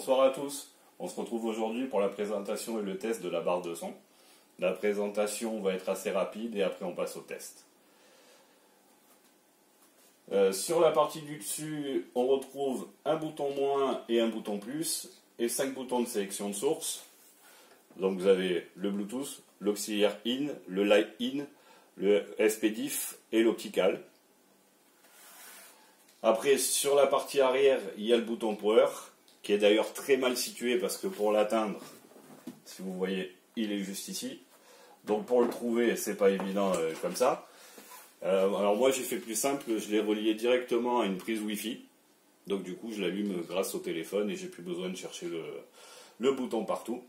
Bonsoir à tous, on se retrouve aujourd'hui pour la présentation et le test de la barre de son. La présentation va être assez rapide et après on passe au test. Sur la partie du dessus, on retrouve un bouton moins et un bouton plus et 5 boutons de sélection de source. Donc vous avez le Bluetooth, l'auxiliaire in, le line in, le SPDIF et l'optical. Après, sur la partie arrière, il y a le bouton power, qui est d'ailleurs très mal situé parce que pour l'atteindre, si vous voyez, il est juste ici. Donc pour le trouver, c'est pas évident comme ça. Alors moi j'ai fait plus simple, je l'ai relié directement à une prise Wi-Fi. Donc du coup je l'allume grâce au téléphone et j'ai plus besoin de chercher le bouton partout.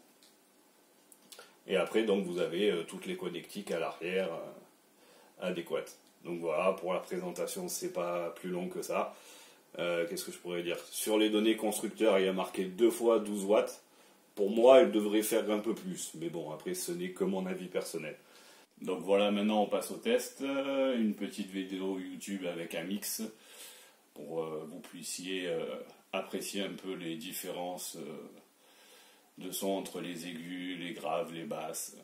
Et après donc vous avez toutes les connectiques à l'arrière adéquates. Donc voilà, pour la présentation c'est pas plus long que ça. Qu'est-ce que je pourrais dire? Sur les données constructeurs, il y a marqué 2 fois 12 watts. Pour moi, elle devrait faire un peu plus. Mais bon, après, ce n'est que mon avis personnel. Donc voilà, maintenant on passe au test. Une petite vidéo YouTube avec un mix pour vous puissiez apprécier un peu les différences de son entre les aigus, les graves, les basses.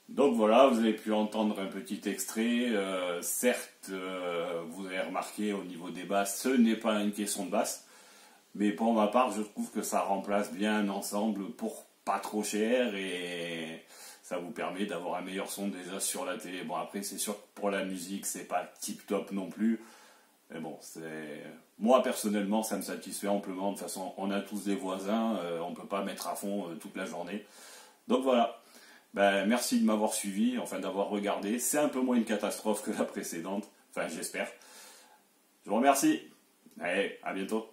Donc voilà, vous avez pu entendre un petit extrait. Certes, vous avez remarqué au niveau des basses, ce n'est pas une question de basse. Mais pour ma part, je trouve que ça remplace bien un ensemble pour pas trop cher et ça vous permet d'avoir un meilleur son déjà sur la télé. Bon, après, c'est sûr que pour la musique, c'est pas tip top non plus. Mais bon, moi personnellement, ça me satisfait amplement. De toute façon, on a tous des voisins, on peut pas mettre à fond toute la journée. Donc voilà. Ben, merci de m'avoir suivi, enfin d'avoir regardé. C'est un peu moins une catastrophe que la précédente. Enfin, j'espère. Je vous remercie. Allez, à bientôt.